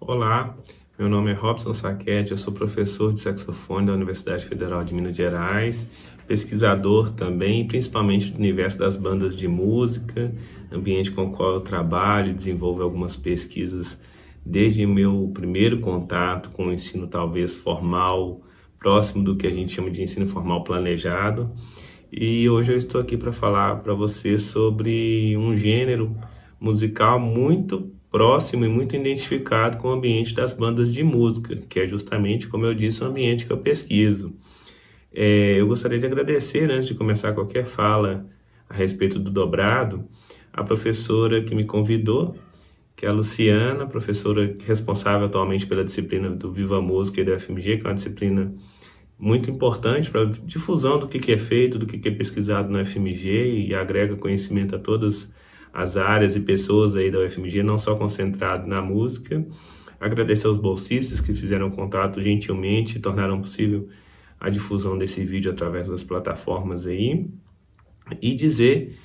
Olá, meu nome é Robson Sacchetti, eu sou professor de saxofone da Universidade Federal de Minas Gerais, pesquisador também, principalmente do universo das bandas de música, ambiente com o qual eu trabalho e desenvolvo algumas pesquisas desde o meu primeiro contato com o ensino talvez formal, próximo do que a gente chama de ensino formal planejado. E hoje eu estou aqui para falar para você sobre um gênero musical muito próximo e muito identificado com o ambiente das bandas de música, que é justamente, como eu disse, o ambiente que eu pesquiso. Eu gostaria de agradecer, antes de começar qualquer fala a respeito do dobrado, a professora que me convidou, que é a Luciana, professora responsável atualmente pela disciplina do Viva Música e da UFMG, que é uma disciplina muito importante para a difusão do que é feito, do que é pesquisado na UFMG e agrega conhecimento a todas as áreas e pessoas aí da UFMG, não só concentrado na música. Agradecer aos bolsistas que fizeram contato gentilmente e tornaram possível a difusão desse vídeo através das plataformas aí. E dizer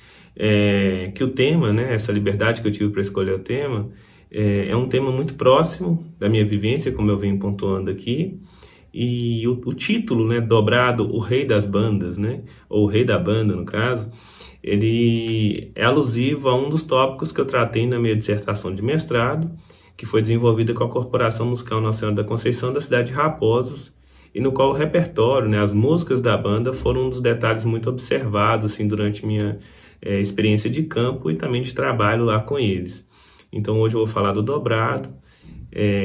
que o tema, né, essa liberdade que eu tive para escolher o tema, é um tema muito próximo da minha vivência, como eu venho pontuando aqui. E o título, né, dobrado, O Rei das Bandas, né, ou O Rei da Banda, no caso, ele é alusivo a um dos tópicos que eu tratei na minha dissertação de mestrado, que foi desenvolvida com a Corporação Musical Nossa Senhora da Conceição da cidade de Raposos, e no qual o repertório, né, as músicas da banda foram um dos detalhes muito observados assim, durante minha experiência de campo e também de trabalho lá com eles. Então hoje eu vou falar do dobrado,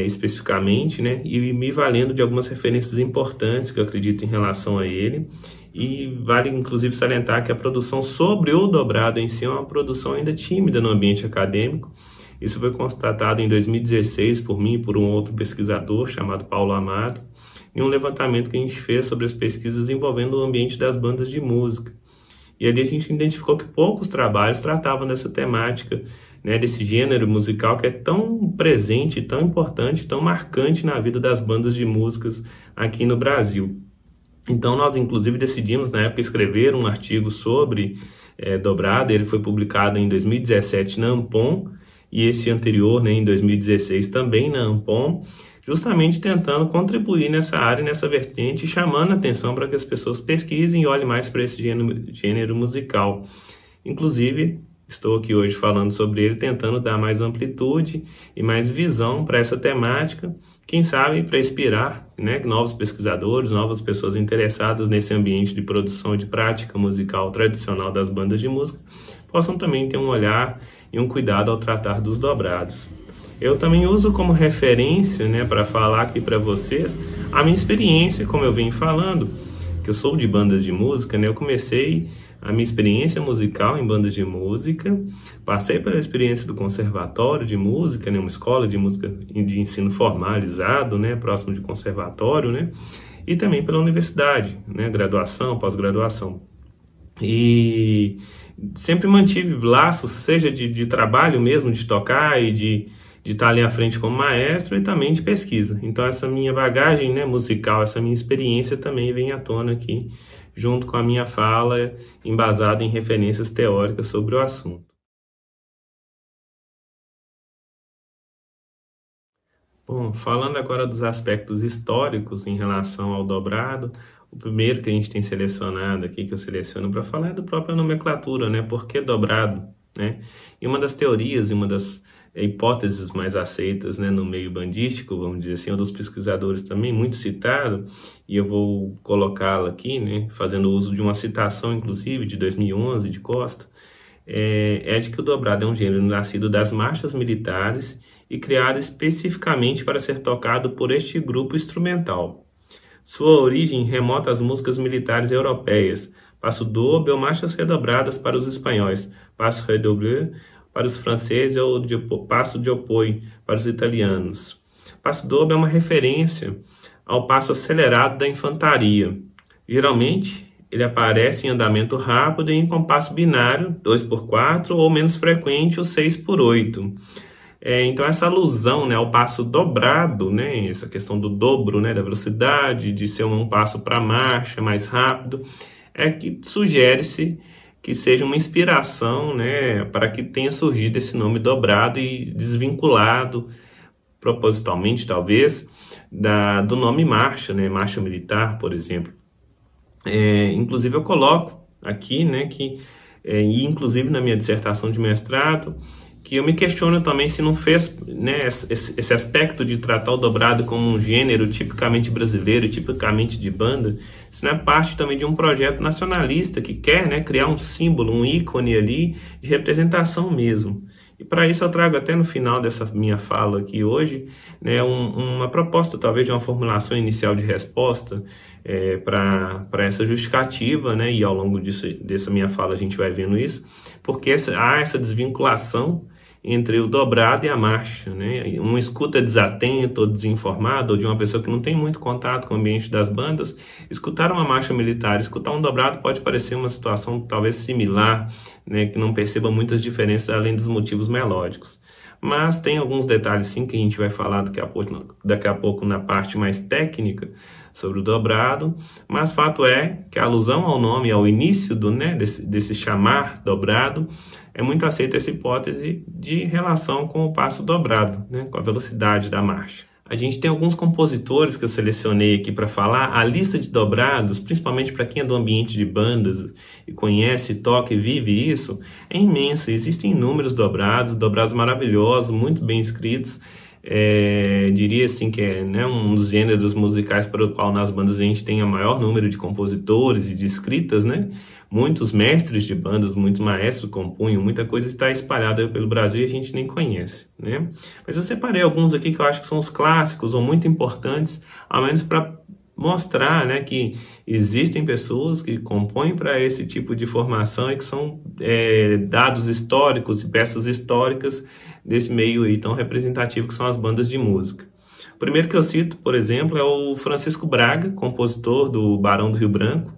especificamente, né, e me valendo de algumas referências importantes que eu acredito em relação a ele. E vale inclusive salientar que a produção sobre o dobrado em si é uma produção ainda tímida no ambiente acadêmico. Isso foi constatado em 2016 por mim e por um outro pesquisador chamado Paulo Amado, em um levantamento que a gente fez sobre as pesquisas envolvendo o ambiente das bandas de música. E ali a gente identificou que poucos trabalhos tratavam dessa temática, né, desse gênero musical que é tão presente, tão importante, tão marcante na vida das bandas de músicas aqui no Brasil. Então nós inclusive decidimos na época escrever um artigo sobre dobrado. Ele foi publicado em 2017 na Ampom e esse anterior, né, em 2016 também na Ampom, justamente tentando contribuir nessa área, nessa vertente, chamando a atenção para que as pessoas pesquisem e olhem mais para esse gênero musical. Inclusive, estou aqui hoje falando sobre ele, tentando dar mais amplitude e mais visão para essa temática, quem sabe para inspirar, né, novos pesquisadores, novas pessoas interessadas nesse ambiente de produção e de prática musical tradicional das bandas de música, possam também ter um olhar e um cuidado ao tratar dos dobrados. Eu também uso como referência, né, para falar aqui para vocês a minha experiência, como eu venho falando, que eu sou de bandas de música, né, eu comecei a minha experiência musical em bandas de música, passei pela experiência do conservatório de música, né, uma escola de música de ensino formalizado, né, próximo de conservatório, né, e também pela universidade, né, graduação, pós-graduação. E sempre mantive laços, seja de trabalho mesmo, de tocar e de estar ali à frente como maestro e também de pesquisa. Então essa minha bagagem, né, musical, essa minha experiência também vem à tona aqui, junto com a minha fala embasada em referências teóricas sobre o assunto. Bom, falando agora dos aspectos históricos em relação ao dobrado, o primeiro que a gente tem selecionado aqui, que eu seleciono para falar, é da própria nomenclatura, né? Por que dobrado, né? E uma das teorias e uma das hipóteses mais aceitas, né, no meio bandístico, vamos dizer assim, um dos pesquisadores também muito citado, e eu vou colocá-la aqui, né, fazendo uso de uma citação, inclusive, de 2011, de Costa, é de que o dobrado é um gênero nascido das marchas militares e criado especificamente para ser tocado por este grupo instrumental. Sua origem remota às músicas militares europeias, passo doble ou marchas redobradas para os espanhóis, passo redoublé para os franceses ou passo de apoio para os italianos. Passo doble é uma referência ao passo acelerado da infantaria. Geralmente, ele aparece em andamento rápido e em compasso binário, 2/4, ou menos frequente, o 6/8. Então essa alusão, né, ao passo dobrado, né, essa questão do dobro, né, da velocidade, de ser um passo para marcha mais rápido, é que sugere-se que seja uma inspiração, né, para que tenha surgido esse nome dobrado e desvinculado propositalmente talvez, do nome marcha, né? Marcha militar, por exemplo. Inclusive eu coloco aqui, né, e inclusive na minha dissertação de mestrado, que eu me questiono também se não fez, né, esse aspecto de tratar o dobrado como um gênero tipicamente brasileiro, tipicamente de banda, isso não é parte também de um projeto nacionalista que quer, né, criar um símbolo, um ícone ali de representação mesmo. E para isso eu trago até no final dessa minha fala aqui hoje, né, uma proposta talvez de uma formulação inicial de resposta para essa justificativa, né, e ao longo dessa minha fala a gente vai vendo isso, porque há essa desvinculação entre o dobrado e a marcha, né? Uma escuta desatenta ou desinformada, ou de uma pessoa que não tem muito contato com o ambiente das bandas, escutar uma marcha militar, escutar um dobrado pode parecer uma situação talvez similar, né? Que não perceba muitas diferenças além dos motivos melódicos. Mas tem alguns detalhes sim que a gente vai falar daqui a pouco na parte mais técnica sobre o dobrado, mas fato é que a alusão ao nome, ao início desse chamar dobrado, é muito aceita essa hipótese de relação com o passo dobrado, né, com a velocidade da marcha. A gente tem alguns compositores que eu selecionei aqui para falar. A lista de dobrados, principalmente para quem é do ambiente de bandas e conhece, toca e vive isso, é imensa. Existem inúmeros dobrados maravilhosos, muito bem escritos. Diria assim que é, né, um dos gêneros musicais para o qual nas bandas a gente tem o maior número de compositores e de escritas, né? Muitos mestres de bandas, muitos maestros compunham, muita coisa está espalhada pelo Brasil e a gente nem conhece, né? Mas eu separei alguns aqui que eu acho que são os clássicos ou muito importantes, ao menos para mostrar, né, que existem pessoas que compõem para esse tipo de formação e que são dados históricos e peças históricas desse meio aí tão representativo que são as bandas de música. O primeiro que eu cito, por exemplo, é o Francisco Braga, compositor do Barão do Rio Branco.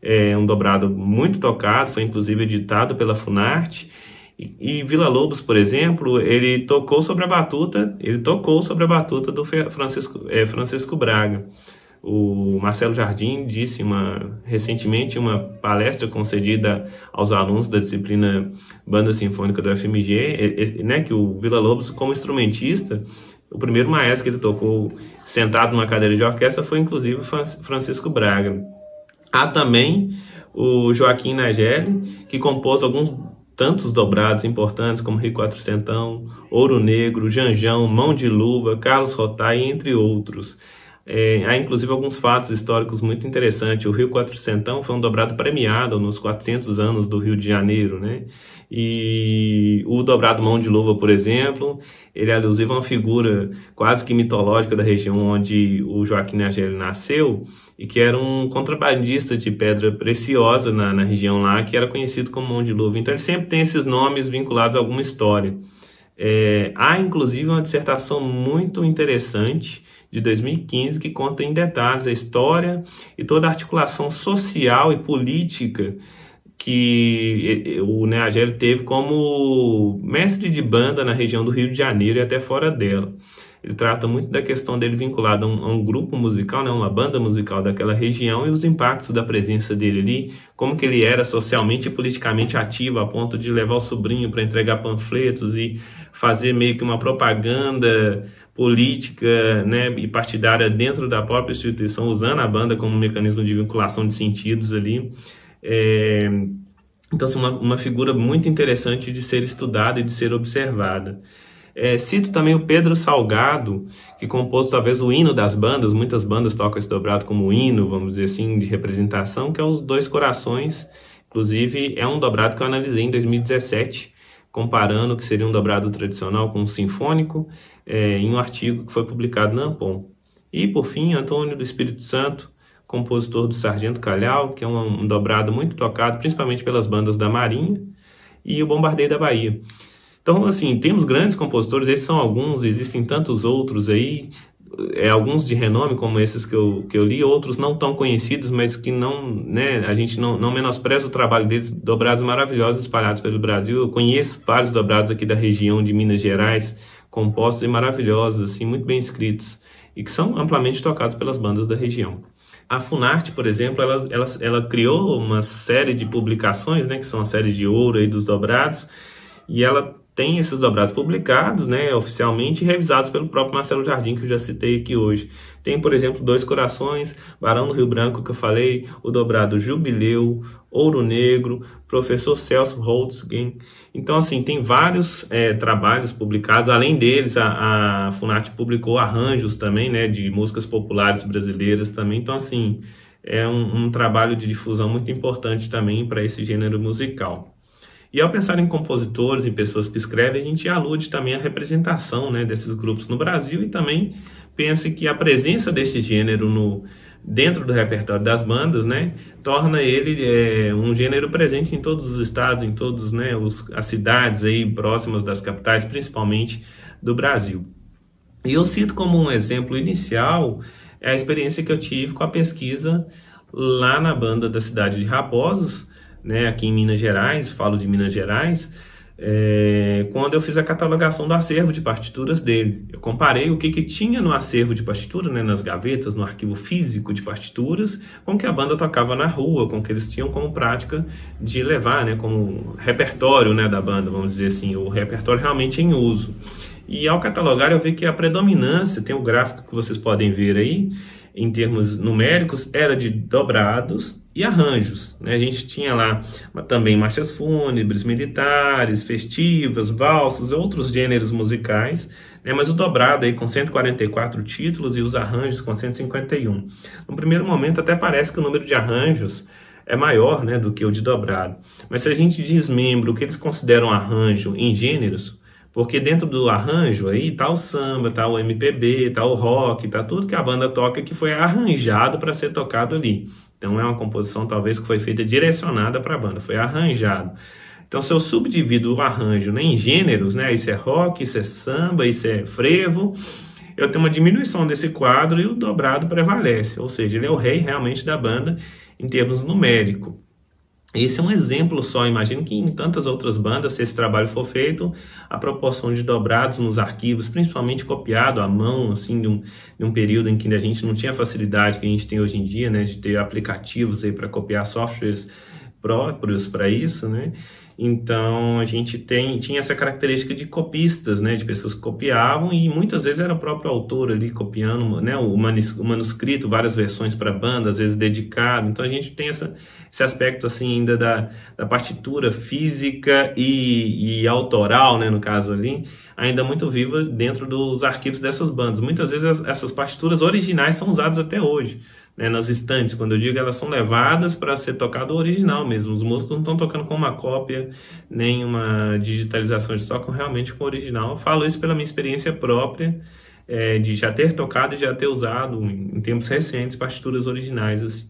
É um dobrado muito tocado, foi inclusive editado pela Funarte. E Villa Lobos, por exemplo, ele tocou sobre a batuta do Francisco Braga. O Marcelo Jardim disse recentemente em uma palestra concedida aos alunos da disciplina Banda Sinfônica do FMG, né, que o Villa Lobos, como instrumentista, o primeiro maestro que ele tocou sentado numa cadeira de orquestra foi inclusive Francisco Braga. Há também o Joaquim Nageli, que compôs alguns tantos dobrados importantes como Rio Quatrocentão, Ouro Negro, Janjão, Mão de Luva, Carlos Rotai, entre outros. Há inclusive alguns fatos históricos muito interessantes. O Rio Quatrocentão foi um dobrado premiado nos 400 anos do Rio de Janeiro, né? E o dobrado Mão de Luva, por exemplo, ele é alusivo a uma figura quase que mitológica da região onde o Joaquim Nageli nasceu, e que era um contrabandista de pedra preciosa na região lá, que era conhecido como Mão de Luva. Então ele sempre tem esses nomes vinculados a alguma história. Há inclusive uma dissertação muito interessante de 2015 que conta em detalhes a história e toda a articulação social e política que o Nageli teve como mestre de banda na região do Rio de Janeiro e até fora dela. Ele trata muito da questão dele vinculado a um grupo musical, né, uma banda musical daquela região, e os impactos da presença dele ali, como que ele era socialmente e politicamente ativo a ponto de levar o sobrinho para entregar panfletos e fazer meio que uma propaganda política, né, e partidária dentro da própria instituição, usando a banda como um mecanismo de vinculação de sentidos ali. Então, assim, uma figura muito interessante de ser estudada e de ser observada. Cito também o Pedro Salgado, que compôs talvez o hino das bandas. Muitas bandas tocam esse dobrado como hino, vamos dizer assim, de representação, que é Os Dois Corações. Inclusive, é um dobrado que eu analisei em 2017, comparando o que seria um dobrado tradicional com um sinfônico, em um artigo que foi publicado na Ampom. E, por fim, Antônio do Espírito Santo, compositor do Sargento Calhau, que é um dobrado muito tocado, principalmente pelas bandas da Marinha, e o Bombardeio da Bahia. Então, assim, temos grandes compositores, esses são alguns, existem tantos outros aí, alguns de renome, como esses que eu li, outros não tão conhecidos, mas que não, né, a gente não menospreza o trabalho deles, dobrados maravilhosos espalhados pelo Brasil. Eu conheço vários dobrados aqui da região de Minas Gerais, compostos e maravilhosos, assim, muito bem escritos, e que são amplamente tocados pelas bandas da região. A Funarte, por exemplo, ela criou uma série de publicações, né, que são a série de ouro aí dos dobrados, e ela tem esses dobrados publicados, né, oficialmente, e revisados pelo próprio Marcelo Jardim, que eu já citei aqui hoje. Tem, por exemplo, Dois Corações, Barão do Rio Branco, que eu falei, o dobrado Jubileu, Ouro Negro, Professor Celso Holtzgen. Então, assim, tem vários trabalhos publicados. Além deles, a Funarte publicou arranjos também, né, de músicas populares brasileiras também. Então, assim, é um trabalho de difusão muito importante também para esse gênero musical. E ao pensar em compositores, em pessoas que escrevem, a gente alude também à representação, né, desses grupos no Brasil e também pensa que a presença desse gênero dentro do repertório das bandas, né, torna ele um gênero presente em todos os estados, em todas, né, as cidades aí próximas das capitais, principalmente do Brasil. E eu cito como um exemplo inicial a experiência que eu tive com a pesquisa lá na banda da cidade de Raposos, né, aqui em Minas Gerais, falo de Minas Gerais, quando eu fiz a catalogação do acervo de partituras dele. Eu comparei o que tinha no acervo de partitura, né, nas gavetas, no arquivo físico de partituras, com o que a banda tocava na rua, com o que eles tinham como prática de levar, né, como repertório, né, da banda, vamos dizer assim, o repertório realmente em uso. E ao catalogar eu vi que a predominância, tem o gráfico que vocês podem ver aí, em termos numéricos, era de dobrados e arranjos, né? A gente tinha lá também marchas fúnebres, militares, festivas, valsas, outros gêneros musicais, né? Mas o dobrado aí com 144 títulos e os arranjos com 151. No primeiro momento até parece que o número de arranjos é maior, né, do que o de dobrado. Mas se a gente desmembra o que eles consideram arranjo em gêneros, porque dentro do arranjo aí tá o samba, tá o MPB, tá o rock, tá tudo que a banda toca que foi arranjado para ser tocado ali. Então é uma composição talvez que foi feita direcionada para a banda, foi arranjado. Então se eu subdivido o arranjo, né, em gêneros, né, isso é rock, isso é samba, isso é frevo, eu tenho uma diminuição desse quadro e o dobrado prevalece, ou seja, ele é o rei realmente da banda em termos numéricos. Esse é um exemplo só, imagino que em tantas outras bandas, se esse trabalho for feito, a proporção de dobrados nos arquivos, principalmente copiado à mão, assim, de um período em que a gente não tinha a facilidade que a gente tem hoje em dia, né, de ter aplicativos aí para copiar softwares próprios para isso, né? Então a gente tinha essa característica de copistas, né, de pessoas que copiavam e muitas vezes era o próprio autor ali copiando, né, o manuscrito, várias versões para banda, às vezes dedicado. Então a gente tem esse aspecto assim ainda da partitura física e autoral, né, no caso ali, ainda muito viva dentro dos arquivos dessas bandas. Muitas vezes essas partituras originais são usadas até hoje, né, nas estantes. Quando eu digo elas são levadas para ser tocado o original mesmo. Os músicos não estão tocando com uma cópia, nem uma digitalização, eles tocam realmente com o original. Eu falo isso pela minha experiência própria, de já ter tocado e já ter usado, em tempos recentes, partituras originais, assim,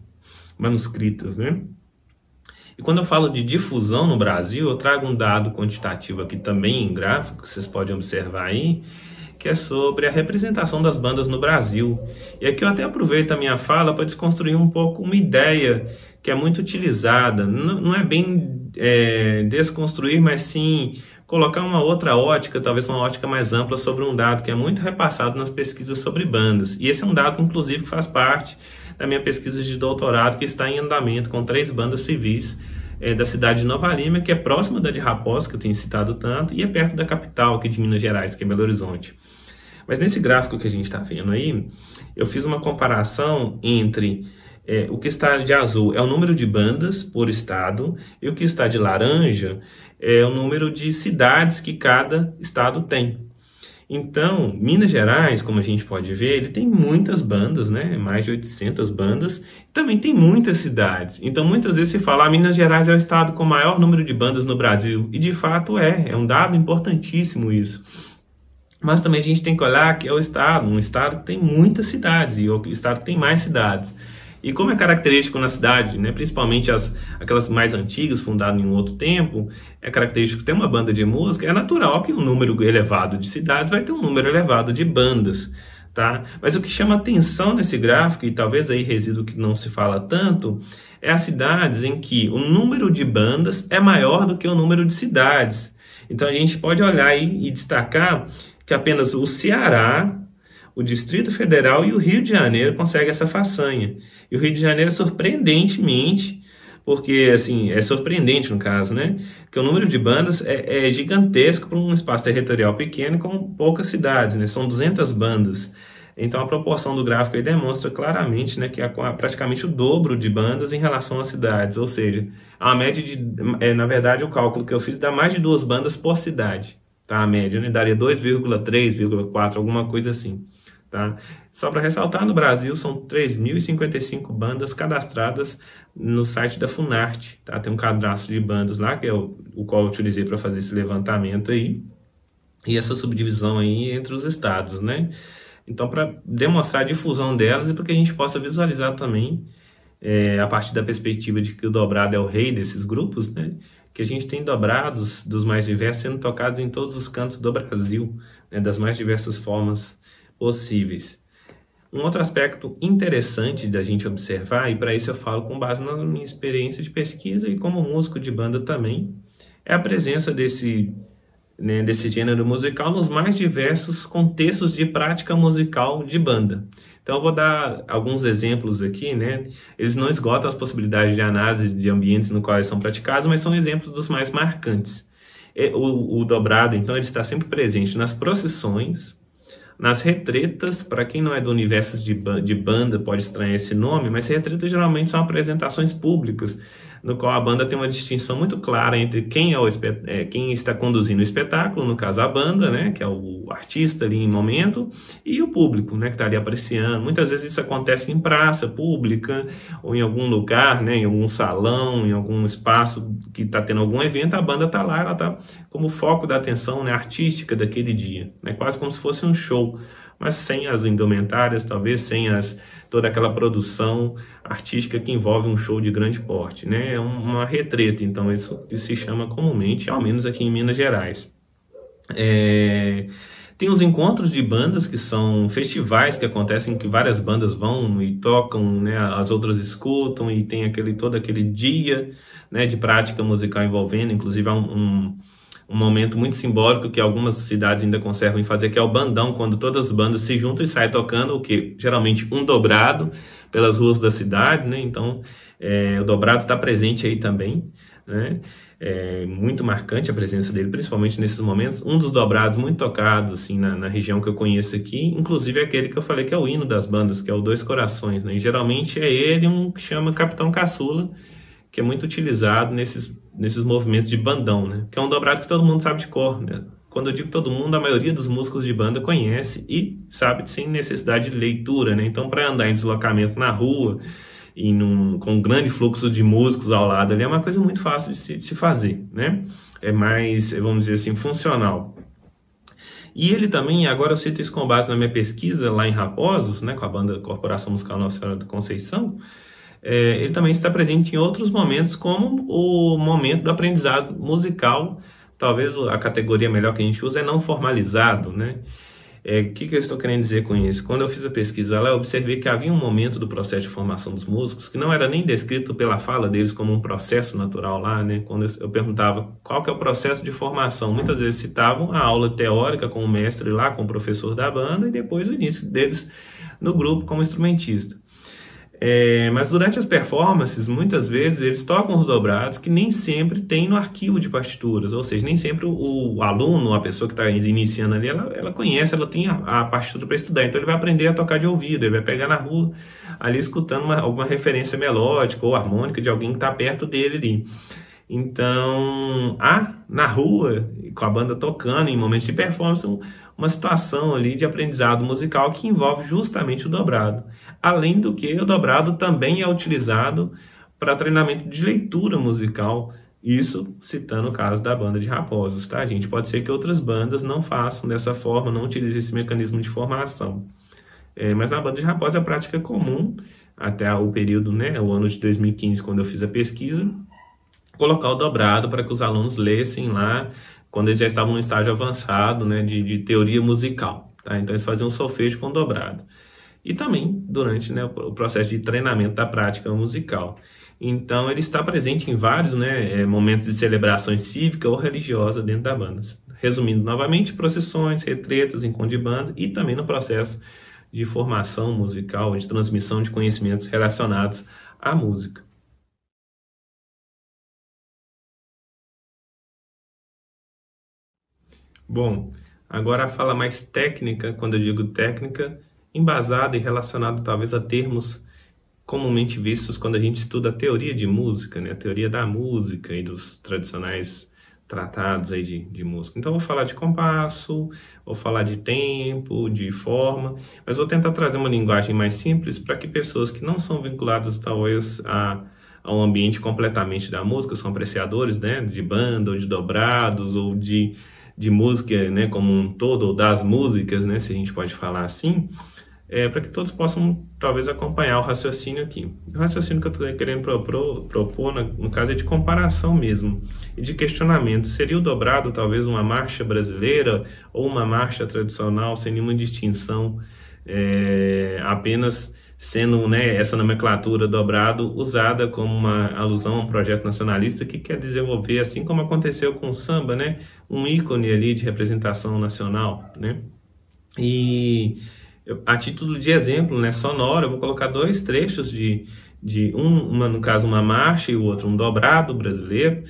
manuscritas, né? E quando eu falo de difusão no Brasil, eu trago um dado quantitativo aqui também em gráfico, que vocês podem observar aí, que é sobre a representação das bandas no Brasil. E aqui eu até aproveito a minha fala para desconstruir um pouco uma ideia que é muito utilizada. Não é bem desconstruir, mas sim colocar uma outra ótica, talvez uma ótica mais ampla sobre um dado que é muito repassado nas pesquisas sobre bandas. E esse é um dado, inclusive, que faz parte da minha pesquisa de doutorado, que está em andamento com 3 bandas civis da cidade de Nova Lima, que é próxima da de Raposos, que eu tenho citado tanto, e é perto da capital aqui de Minas Gerais, que é Belo Horizonte. Mas nesse gráfico que a gente está vendo aí, eu fiz uma comparação entre o que está de azul é o número de bandas por estado, e o que está de laranja é o número de cidades que cada estado tem. Então, Minas Gerais, como a gente pode ver, ele tem muitas bandas, né? Mais de 800 bandas. Também tem muitas cidades. Então, muitas vezes se fala, Minas Gerais é o estado com o maior número de bandas no Brasil. E, de fato, é um dado importantíssimo isso. Mas também a gente tem que olhar que é um estado que tem muitas cidades, e o estado que tem mais cidades. E como é característico na cidade, né, principalmente aquelas mais antigas, fundadas em um outro tempo, é característico ter uma banda de música, é natural que um número elevado de cidades vai ter um número elevado de bandas, tá? Mas o que chama atenção nesse gráfico, e talvez aí resida o que não se fala tanto, é as cidades em que o número de bandas é maior do que o número de cidades. Então a gente pode olhar aí e destacar que apenas o Ceará, o Distrito Federal e o Rio de Janeiro conseguem essa façanha. E o Rio de Janeiro, surpreendentemente, porque assim, é surpreendente no caso, né? Que o número de bandas é gigantesco para um espaço territorial pequeno com poucas cidades, né? São 200 bandas. Então a proporção do gráfico aí demonstra claramente, né, que há praticamente o dobro de bandas em relação às cidades, ou seja, a média na verdade o cálculo que eu fiz dá mais de 2 bandas por cidade, tá? A média, né, daria 2,3, 4, alguma coisa assim. Tá? Só para ressaltar, no Brasil são 3.055 bandas cadastradas no site da Funarte, tá? Tem um cadastro de bandas lá, que é o qual eu utilizei para fazer esse levantamento aí, e essa subdivisão aí entre os estados, né? Então, para demonstrar a difusão delas e para que a gente possa visualizar também, a partir da perspectiva de que o dobrado é o rei desses grupos, né? Que a gente tem dobrados dos mais diversos sendo tocados em todos os cantos do Brasil, né? Das mais diversas formas possíveis. Um outro aspecto interessante da gente observar, e para isso eu falo com base na minha experiência de pesquisa e como músico de banda também, é a presença desse gênero musical nos mais diversos contextos de prática musical de banda. Então eu vou dar alguns exemplos aqui, né? Eles não esgotam as possibilidades de análise de ambientes no qual são praticados, mas são exemplos dos mais marcantes. O dobrado, então, ele está sempre presente nas procissões, nas retretas. Para quem não é do universo de banda pode estranhar esse nome, mas retretas geralmente são apresentações públicas, no qual a banda tem uma distinção muito clara entre quem quem está conduzindo o espetáculo, no caso a banda, né, que é o artista ali em momento, e o público, né, que está ali apreciando. Muitas vezes isso acontece em praça pública, ou em algum lugar, né, em algum salão, em algum espaço que está tendo algum evento, a banda está lá, ela está como foco da atenção, né, artística daquele dia, né, quase como se fosse um show, mas sem as indumentárias, talvez sem toda aquela produção artística que envolve um show de grande porte, né? É uma retreta, então isso que se chama comumente, ao menos aqui em Minas Gerais. Tem os encontros de bandas, que são festivais que acontecem, que várias bandas vão e tocam, né? As outras escutam, e tem todo aquele dia, né, de prática musical envolvendo, inclusive há um momento muito simbólico que algumas cidades ainda conservam em fazer, que é o bandão, quando todas as bandas se juntam e saem tocando, o que geralmente um dobrado pelas ruas da cidade, né? Então o dobrado está presente aí também, né? É muito marcante a presença dele, principalmente nesses momentos. Um dos dobrados muito tocados assim, na região que eu conheço aqui, inclusive é aquele que eu falei que é o hino das bandas, que é o Dois Corações, né? E geralmente é ele, um que chama Capitão Caçula, que é muito utilizado nesses movimentos de bandão, né? Que é um dobrado que todo mundo sabe de cor, né? Quando eu digo todo mundo, a maioria dos músicos de banda conhece e sabe sem necessidade de leitura, né? Então, para andar em deslocamento na rua e com um grande fluxo de músicos ao lado ali, é uma coisa muito fácil de se fazer, né? É mais, vamos dizer assim, funcional. E ele também, agora eu cito isso com base na minha pesquisa lá em Raposos, né? Com a banda Corporação Musical Nossa Senhora da Conceição, ele também está presente em outros momentos, como o momento do aprendizado musical. Talvez a categoria melhor que a gente usa é não formalizado, né? O que eu estou querendo dizer com isso? Quando eu fiz a pesquisa lá, eu observei que havia um momento do processo de formação dos músicos que não era nem descrito pela fala deles como um processo natural lá, né? Quando eu perguntava qual que é o processo de formação, muitas vezes citavam a aula teórica com o mestre lá, com o professor da banda, e depois o início deles no grupo como instrumentista. Mas durante as performances, muitas vezes eles tocam os dobrados que nem sempre tem no arquivo de partituras, ou seja, nem sempre o aluno, a pessoa que está iniciando ali, ela conhece, ela tem a partitura para estudar, então ele vai aprender a tocar de ouvido, ele vai pegar na rua ali escutando alguma referência melódica ou harmônica de alguém que está perto dele ali. Então, na rua, com a banda tocando em momentos de performance, uma situação ali de aprendizado musical que envolve justamente o dobrado. Além do que, o dobrado também é utilizado para treinamento de leitura musical, isso citando o caso da banda de Raposos, tá, gente? Pode ser que outras bandas não façam dessa forma, não utilizem esse mecanismo de formação. Mas na banda de Raposos a prática é comum, até o período, né, o ano de 2015, quando eu fiz a pesquisa, colocar o dobrado para que os alunos lessem lá, quando eles já estavam no estágio avançado, né, de teoria musical, tá? Então eles faziam solfejo com dobrado. E também durante, né, o processo de treinamento da prática musical. Então ele está presente em vários, né, momentos de celebração cívica ou religiosa dentro da banda. Resumindo novamente, procissões, retretas, encontro de banda e também no processo de formação musical, de transmissão de conhecimentos relacionados à música. Bom, agora a fala mais técnica, quando eu digo técnica, embasada e relacionada talvez a termos comumente vistos quando a gente estuda a teoria de música, né? A teoria da música e dos tradicionais tratados aí de música. Então, vou falar de compasso, vou falar de tempo, de forma, mas vou tentar trazer uma linguagem mais simples para que pessoas que não são vinculadas, talvez, a um ambiente completamente da música, são apreciadores, né? De banda, ou de dobrados, ou de música, né? Como um todo, ou das músicas, né? Se a gente pode falar assim, para que todos possam, talvez, acompanhar o raciocínio aqui. O raciocínio que eu estou querendo propor, no caso, é de comparação mesmo, e de questionamento. Seria o dobrado, talvez, uma marcha brasileira ou uma marcha tradicional, sem nenhuma distinção, apenas sendo, né, essa nomenclatura dobrado usada como uma alusão a um projeto nacionalista que quer desenvolver, assim como aconteceu com o samba, né, um ícone ali de representação nacional, né? E a título de exemplo, né, sonoro, eu vou colocar dois trechos no caso, uma marcha e o outro um dobrado brasileiro,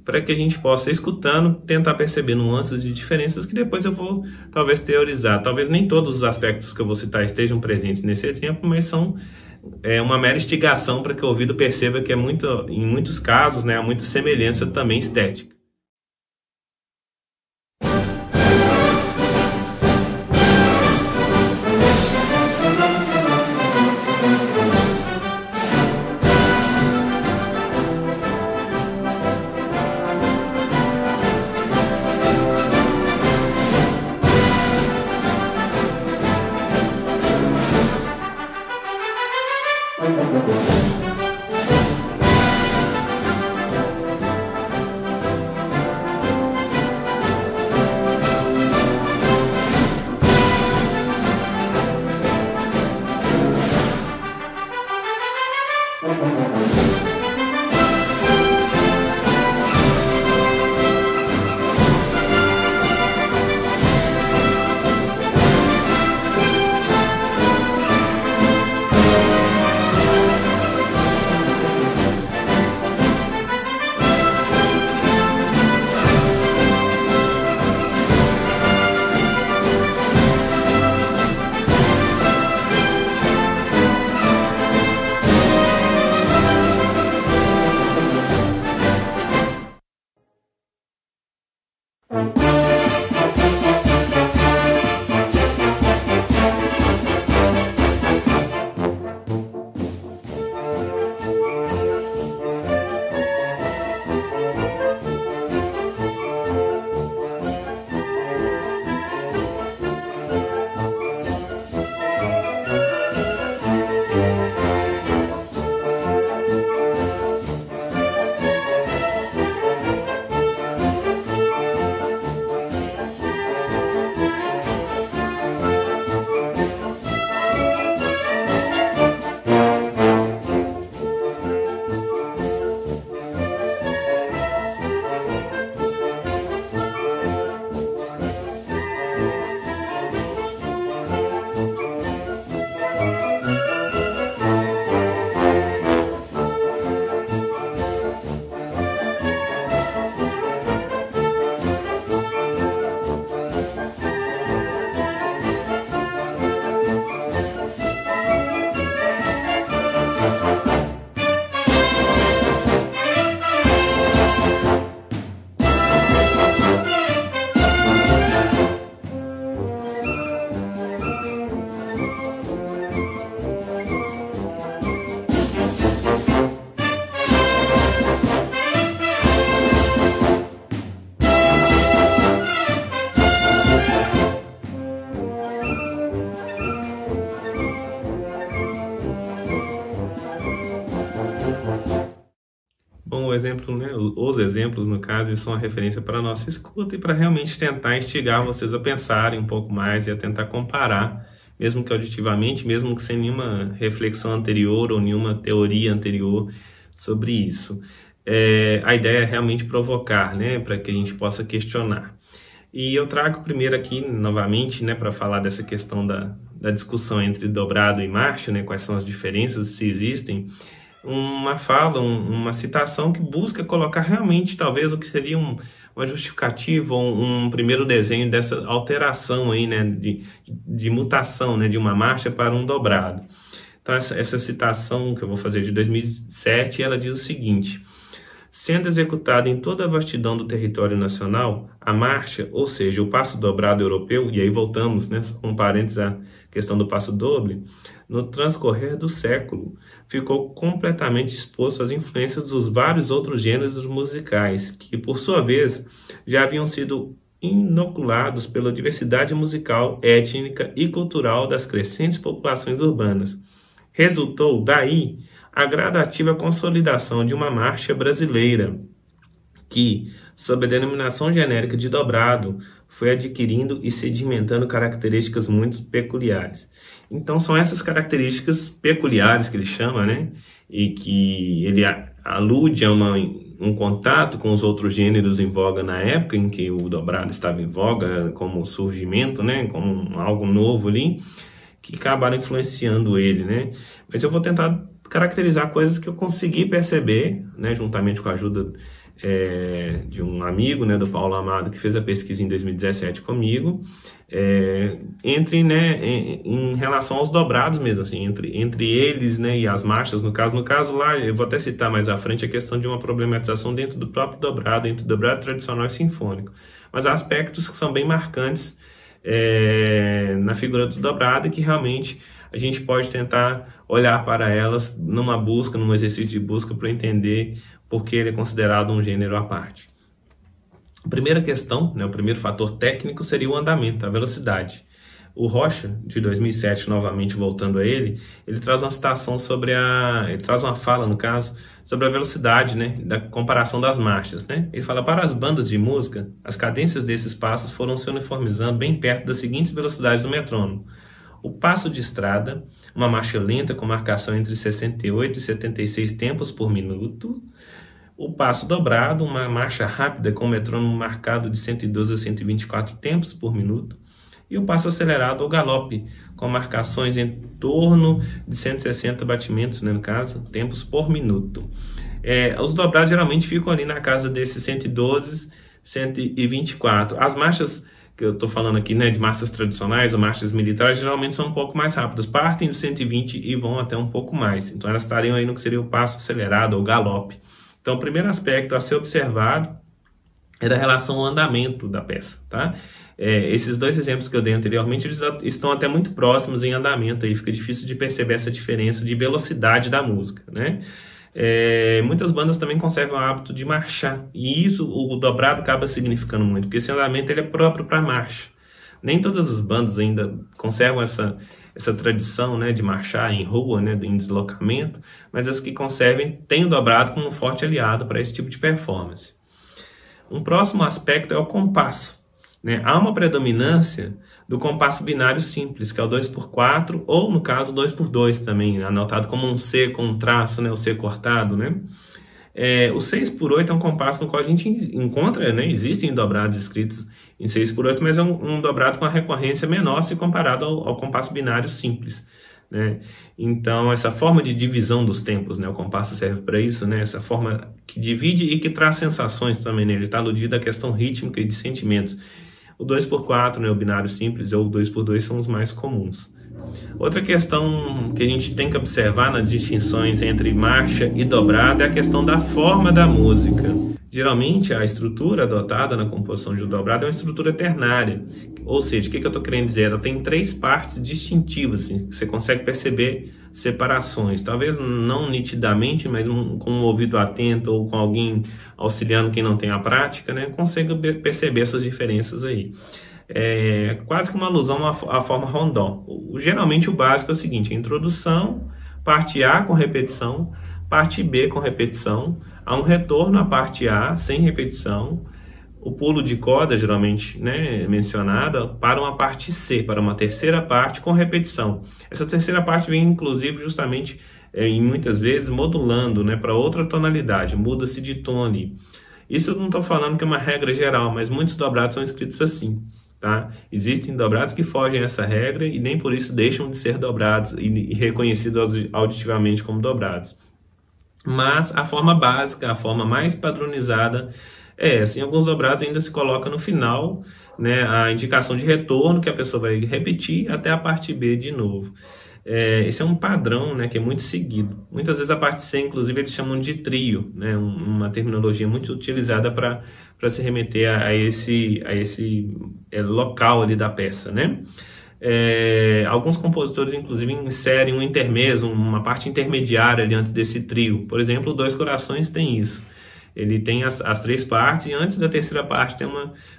para que a gente possa, escutando, tentar perceber nuances e diferenças que depois eu vou, talvez, teorizar. Talvez nem todos os aspectos que eu vou citar estejam presentes nesse exemplo, mas são uma mera instigação para que o ouvido perceba que em muitos casos, né, há muita semelhança também estética. Bom, o exemplo, né, os exemplos, no caso, são a referência para a nossa escuta e para realmente tentar instigar vocês a pensarem um pouco mais e a tentar comparar, mesmo que auditivamente, mesmo que sem nenhuma reflexão anterior ou nenhuma teoria anterior sobre isso. A ideia é realmente provocar, né, para que a gente possa questionar. E eu trago primeiro aqui, novamente, né, para falar dessa questão da discussão entre dobrado e marcha, né, quais são as diferenças, se existem, uma fala, uma citação que busca colocar realmente, talvez, o que seria uma justificativa, um primeiro desenho dessa alteração aí, né, de mutação, né, de uma marcha para um dobrado. Então essa citação que eu vou fazer de 2007, ela diz o seguinte: sendo executada em toda a vastidão do território nacional, a marcha, ou seja, o passo dobrado europeu, e aí voltamos, né, com parênteses à questão do passo doble, no transcorrer do século, ficou completamente exposto às influências dos vários outros gêneros musicais, que, por sua vez, já haviam sido inoculados pela diversidade musical, étnica e cultural das crescentes populações urbanas. Resultou, daí, a gradativa consolidação de uma marcha brasileira, que, sob a denominação genérica de dobrado, foi adquirindo e sedimentando características muito peculiares. Então, são essas características peculiares que ele chama, né? E que ele alude a um contato com os outros gêneros em voga na época em que o dobrado estava em voga, como surgimento, né? Como algo novo ali, que acabaram influenciando ele, né? Mas eu vou tentar caracterizar coisas que eu consegui perceber, né? Juntamente com a ajuda de um amigo, né, do Paulo Amado, que fez a pesquisa em 2017 comigo, em relação aos dobrados mesmo, assim, entre eles, né, e as marchas, no caso lá, eu vou até citar mais à frente a questão de uma problematização dentro do próprio dobrado, entre o dobrado tradicional e sinfônico, mas há aspectos que são bem marcantes na figura do dobrado e que realmente a gente pode tentar olhar para elas num exercício de busca para entender por que ele é considerado um gênero à parte. A primeira questão, né, o primeiro fator técnico seria o andamento, a velocidade. O Rocha, de 2007, novamente voltando a ele traz uma citação ele traz uma fala, no caso, sobre a velocidade, né, da comparação das marchas, né? Ele fala: para as bandas de música, as cadências desses passos foram se uniformizando bem perto das seguintes velocidades do metrônomo. O passo de estrada, uma marcha lenta com marcação entre 68 e 76 tempos por minuto. O passo dobrado, uma marcha rápida com metrônomo marcado de 112 a 124 tempos por minuto. E o passo acelerado ou galope, com marcações em torno de 160 batimentos, né, no caso, tempos por minuto. Os dobrados geralmente ficam ali na casa desses 112, 124. As marchas que eu estou falando aqui, né, de marchas tradicionais ou marchas militares, geralmente são um pouco mais rápidas. Partem de 120 e vão até um pouco mais. Então elas estariam aí no que seria o passo acelerado ou galope. Então o primeiro aspecto a ser observado é a relação ao andamento da peça, tá? Esses dois exemplos que eu dei anteriormente, eles estão até muito próximos em andamento, aí fica difícil de perceber essa diferença de velocidade da música, né? Muitas bandas também conservam o hábito de marchar, e isso, o dobrado acaba significando muito, porque esse andamento ele é próprio para marcha. Nem todas as bandas ainda conservam essa tradição, né, de marchar em rua, né, em deslocamento, mas as que conservem têm o dobrado como um forte aliado para esse tipo de performance. Um próximo aspecto é o compasso, né? Há uma predominância do compasso binário simples, que é o 2x4, ou no caso 2x2 também, anotado como um C com um traço, né, o C cortado, né? O 6x8 é um compasso no qual a gente encontra, né, existem dobrados escritos em 6x8, mas é um dobrado com a recorrência menor se comparado ao compasso binário simples, né? Então, essa forma de divisão dos tempos, né, o compasso serve para isso, né, essa forma que divide e que traz sensações também, né, ele está aludido à questão rítmica e de sentimentos. O 2x4, né, o binário simples, ou o 2x2 são os mais comuns. Outra questão que a gente tem que observar nas distinções entre marcha e dobrado é a questão da forma da música. Geralmente, a estrutura adotada na composição de um dobrado é uma estrutura ternária. Ou seja, o que eu estou querendo dizer? Ela tem 3 partes distintivas, assim, que você consegue perceber separações. Talvez não nitidamente, mas com um ouvido atento ou com alguém auxiliando quem não tem a prática, né, consegue perceber essas diferenças aí. Quase que uma alusão à forma rondó. Geralmente o básico é o seguinte: a introdução, parte A com repetição, parte B com repetição, há um retorno à parte A sem repetição, o pulo de corda, geralmente, né, mencionada, para uma parte C, para uma terceira parte com repetição. Essa terceira parte vem, inclusive, justamente, e muitas vezes, modulando, né, para outra tonalidade, muda-se de tom ali. Isso eu não estou falando que é uma regra geral, mas muitos dobrados são escritos assim, tá? Existem dobrados que fogem a essa regra e nem por isso deixam de ser dobrados e reconhecidos auditivamente como dobrados. Mas a forma básica, a forma mais padronizada Assim, alguns dobrados ainda se coloca no final, né, a indicação de retorno, que a pessoa vai repetir até a parte B de novo. Esse é um padrão, né, que é muito seguido. Muitas vezes a parte C, inclusive, eles chamam de trio, né, uma terminologia muito utilizada para se remeter a esse local ali da peça, né? Alguns compositores, inclusive, inserem um intermezzo, uma parte intermediária ali antes desse trio. Por exemplo, Dois Corações tem isso. Ele tem as três partes e antes da terceira parte tem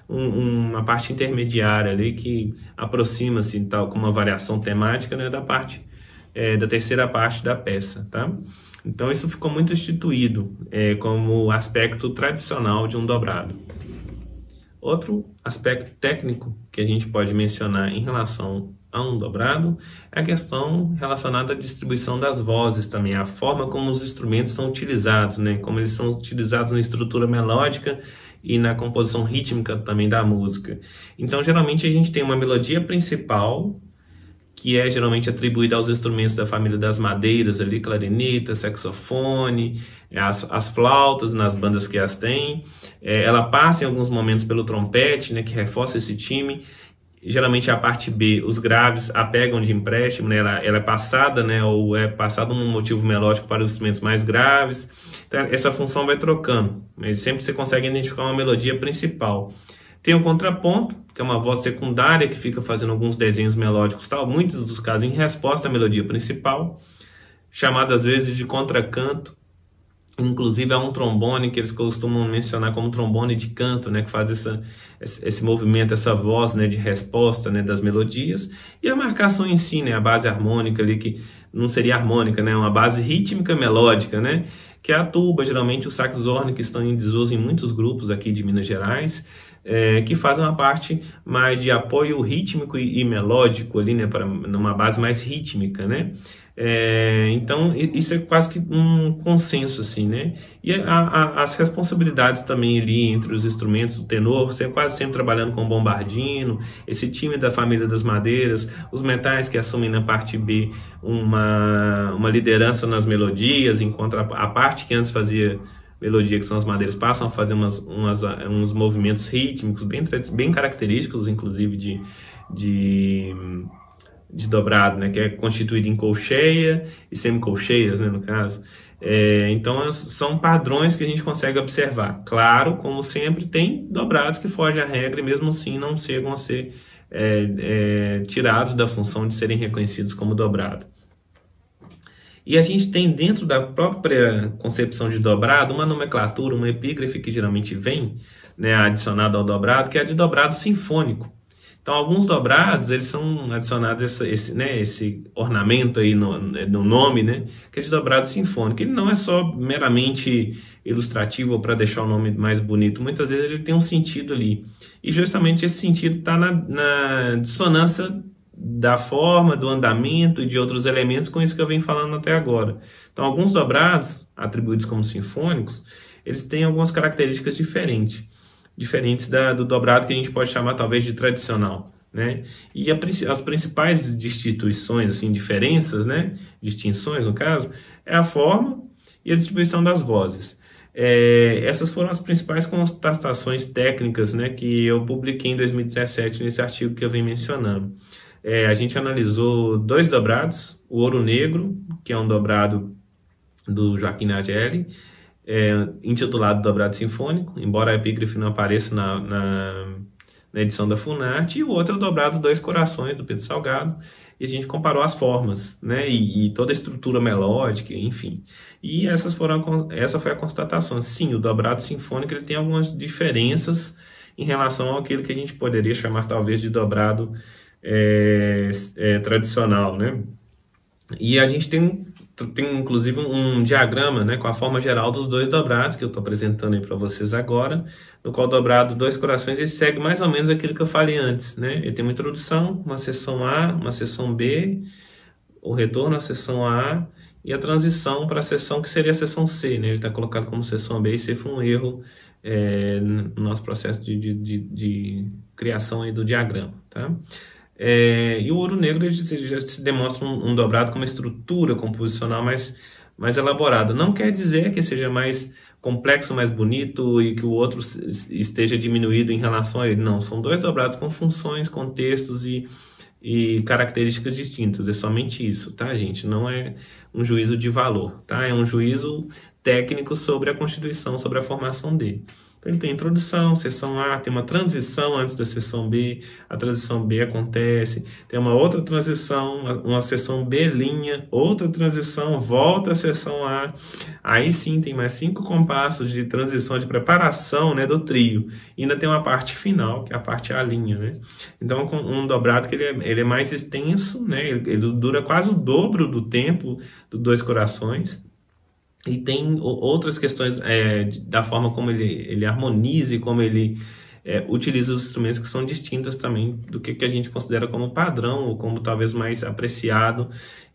uma parte intermediária ali que aproxima-se, tal como uma variação temática, né, da terceira parte da peça, tá? Então isso ficou muito instituído como aspecto tradicional de um dobrado. Outro aspecto técnico que a gente pode mencionar em relação a um dobrado é a questão relacionada à distribuição das vozes também, a forma como os instrumentos são utilizados, né? Como eles são utilizados na estrutura melódica e na composição rítmica também da música. Então, geralmente a gente tem uma melodia principal, que é geralmente atribuída aos instrumentos da família das madeiras, ali, clarineta, saxofone, as flautas nas bandas que as têm. Ela passa em alguns momentos pelo trompete, né, que reforça esse time. Geralmente a parte B, os graves a pegam de empréstimo, né, ela é passada, né, ou é passado um motivo melódico para os instrumentos mais graves. Então, essa função vai trocando, mas sempre você consegue identificar uma melodia principal. Tem o contraponto, que é uma voz secundária que fica fazendo alguns desenhos melódicos, tal, muitos dos casos em resposta à melodia principal, chamado às vezes de contracanto. Inclusive há um trombone que eles costumam mencionar como trombone de canto, né, que faz esse movimento, essa voz, né, de resposta, né, das melodias. E a marcação em si, né, a base harmônica ali, que não seria harmônica, né, uma base rítmica melódica, né, que é a tuba, geralmente o saxofone, que estão em desuso em muitos grupos aqui de Minas Gerais, que faz uma parte mais de apoio rítmico e melódico ali, né, para numa base mais rítmica, né? Então isso é quase que um consenso assim, né? E as responsabilidades também ali entre os instrumentos, o tenor, você quase sempre trabalhando com bombardino, esse time da família das madeiras, os metais que assumem na parte B uma liderança nas melodias, enquanto a parte que antes fazia melodia, que são as madeiras, passam a fazer uns movimentos rítmicos bem característicos, inclusive de dobrado, né, que é constituído em colcheia e semicolcheias, né, no caso. Então são padrões que a gente consegue observar. Claro, como sempre, tem dobrados que fogem à regra e mesmo assim não chegam a ser tirados da função de serem reconhecidos como dobrado. E a gente tem dentro da própria concepção de dobrado uma nomenclatura, uma epígrafe que geralmente vem, né, adicionada ao dobrado, que é a de dobrado sinfônico. Então, alguns dobrados, eles são adicionados esse ornamento aí no nome, né, que é de dobrado sinfônico. Ele não é só meramente ilustrativo ou para deixar o nome mais bonito. Muitas vezes ele tem um sentido ali. E justamente esse sentido está na dissonância da forma, do andamento e de outros elementos com isso que eu venho falando até agora. Então, alguns dobrados, atribuídos como sinfônicos, eles têm algumas características diferentes do dobrado que a gente pode chamar talvez de tradicional, né? E as principais distinções, assim, diferenças, né? Distinções, no caso, é a forma e a distribuição das vozes. Essas foram as principais constatações técnicas, né, que eu publiquei em 2017 nesse artigo que eu venho mencionando. A gente analisou 2 dobrados, o Ouro Negro, que é um dobrado do Joaquim Nagelli, intitulado Dobrado Sinfônico, embora a epígrafe não apareça na edição da Funarte, e o outro é o dobrado Dois Corações, do Pedro Salgado, e a gente comparou as formas, né, e toda a estrutura melódica, enfim. E essa foi a constatação. Sim, o dobrado sinfônico ele tem algumas diferenças em relação àquilo que a gente poderia chamar talvez de dobrado tradicional, né? E a gente tem inclusive um diagrama, né, com a forma geral dos 2 dobrados que eu estou apresentando aí para vocês agora, no qual o dobrado Dois Corações ele segue mais ou menos aquilo que eu falei antes, né? Ele tem uma introdução, uma seção A, uma seção B, o retorno à seção A e a transição para a seção que seria a seção C, né? Ele está colocado como seção B e C foi um erro no nosso processo de criação aí do diagrama, tá? E o Ouro Negro ele já se demonstra um dobrado com uma estrutura composicional mais elaborada. Não quer dizer que seja mais complexo, mais bonito e que o outro esteja diminuído em relação a ele. Não, são dois dobrados com funções, contextos e características distintas. É somente isso, tá, gente? Não é um juízo de valor, tá? É um juízo técnico sobre a constituição, sobre a formação dele. Então, ele tem introdução, seção A, tem uma transição antes da seção B, a transição B acontece, tem uma outra transição, uma seção B', outra transição, volta à seção A, aí sim tem mais 5 compassos de transição, de preparação, né, do trio, e ainda tem uma parte final, que é a parte A', né? Então, um dobrado que ele é mais extenso, né, ele dura quase o dobro do tempo do Dois Corações. E tem outras questões da forma como ele harmoniza e como ele utiliza os instrumentos que são distintas também do que a gente considera como padrão ou como talvez mais apreciado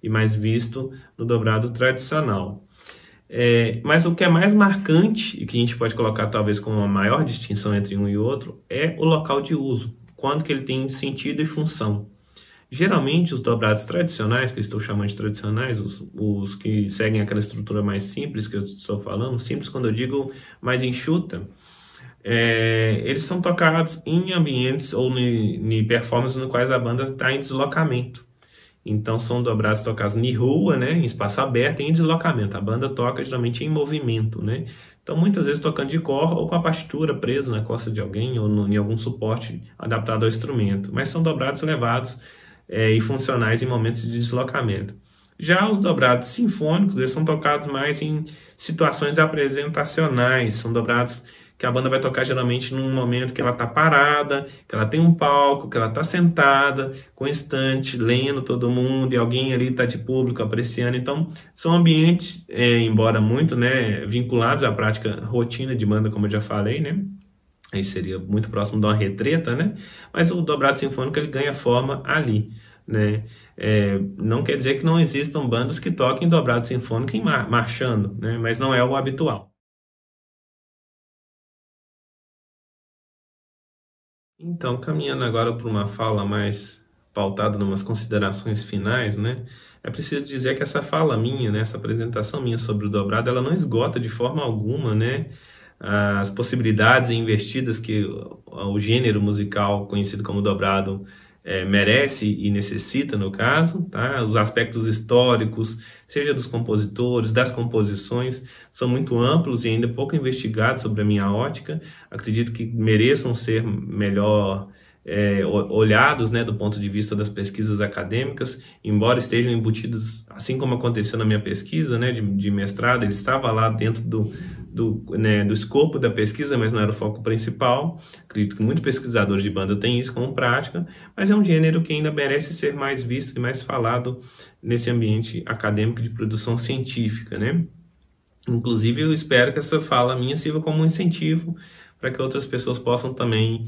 e mais visto no dobrado tradicional. Mas o que é mais marcante e que a gente pode colocar talvez como uma maior distinção entre um e outro é o local de uso, quando que ele tem sentido e função. Geralmente, os dobrados tradicionais, que eu estou chamando de tradicionais, os que seguem aquela estrutura mais simples que eu estou falando, simples quando eu digo mais enxuta, eles são tocados em ambientes ou em performances no quais a banda está em deslocamento. Então, são dobrados tocados em rua, né, em espaço aberto e em deslocamento. A banda toca geralmente em movimento, né? Então, muitas vezes tocando de cor ou com a partitura presa na costa de alguém ou em algum suporte adaptado ao instrumento. Mas são dobrados levados e funcionais em momentos de deslocamento. Já os dobrados sinfônicos, eles são tocados mais em situações apresentacionais, são dobrados que a banda vai tocar geralmente num momento que ela está parada, que ela tem um palco, que ela está sentada, com estante, lendo todo mundo, e alguém ali está de público apreciando. Então, são ambientes, embora muito, né, vinculados à prática rotina de banda, como eu já falei, né? Aí seria muito próximo de uma retreta, né? Mas o dobrado sinfônico ele ganha forma ali, né? Não quer dizer que não existam bandas que toquem dobrado sinfônico marchando, né? Mas não é o habitual. Então, caminhando agora para uma fala mais pautada em umas considerações finais, né? É preciso dizer que essa fala minha, né? Essa apresentação minha sobre o dobrado, ela não esgota de forma alguma, né, as possibilidades investidas que o gênero musical conhecido como dobrado merece e necessita, no caso, tá? Os aspectos históricos, seja dos compositores, das composições, são muito amplos e ainda pouco investigados sobre a minha ótica. Acredito que mereçam ser melhor olhados, né, do ponto de vista das pesquisas acadêmicas, embora estejam embutidos, assim como aconteceu na minha pesquisa, né, de mestrado, ele estava lá dentro do escopo da pesquisa, mas não era o foco principal. Acredito que muitos pesquisadores de banda têm isso como prática, mas é um gênero que ainda merece ser mais visto e mais falado nesse ambiente acadêmico de produção científica, né? Inclusive, eu espero que essa fala minha sirva como um incentivo para que outras pessoas possam também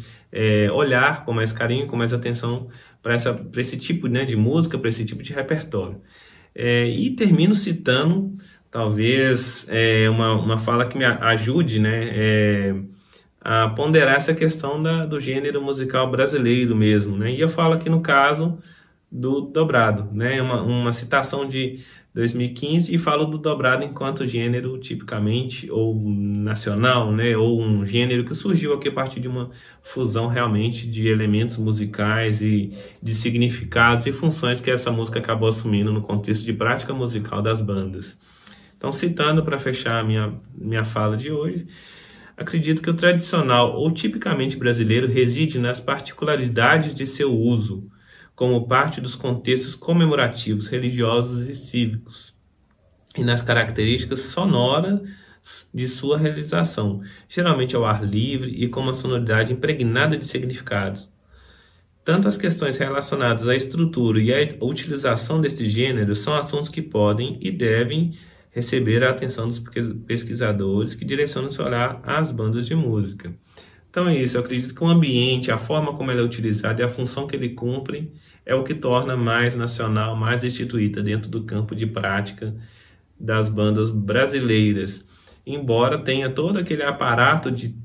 olhar com mais carinho, com mais atenção para esse tipo, né, de música, para esse tipo de repertório. E termino citando, talvez, uma fala que me ajude, né, a ponderar essa questão do gênero musical brasileiro mesmo, né? E eu falo aqui no caso do dobrado, né? Uma citação de 2015 e falo do dobrado enquanto gênero tipicamente ou nacional, né? Ou um gênero que surgiu aqui a partir de uma fusão realmente de elementos musicais e de significados e funções que essa música acabou assumindo no contexto de prática musical das bandas. Então, citando para fechar a minha fala de hoje, acredito que o tradicional ou tipicamente brasileiro reside nas particularidades de seu uso, como parte dos contextos comemorativos, religiosos e cívicos, e nas características sonoras de sua realização, geralmente ao ar livre e com uma sonoridade impregnada de significados. Tanto as questões relacionadas à estrutura e à utilização deste gênero são assuntos que podem e devem receber a atenção dos pesquisadores que direcionam seu olhar às bandas de música. Então é isso, eu acredito que o ambiente, a forma como ele é utilizado e a função que ele cumpre é o que torna mais nacional, mais instituída dentro do campo de prática das bandas brasileiras. Embora tenha todo aquele aparato de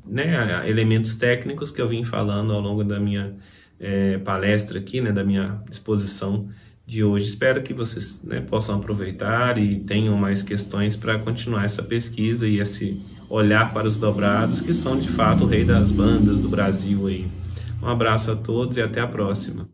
elementos técnicos que eu vim falando ao longo da minha palestra aqui, né, da minha exposição de hoje. Espero que vocês possam aproveitar e tenham mais questões para continuar essa pesquisa e esse olhar para os dobrados, que são de fato o rei das bandas do Brasil aí. Um abraço a todos e até a próxima.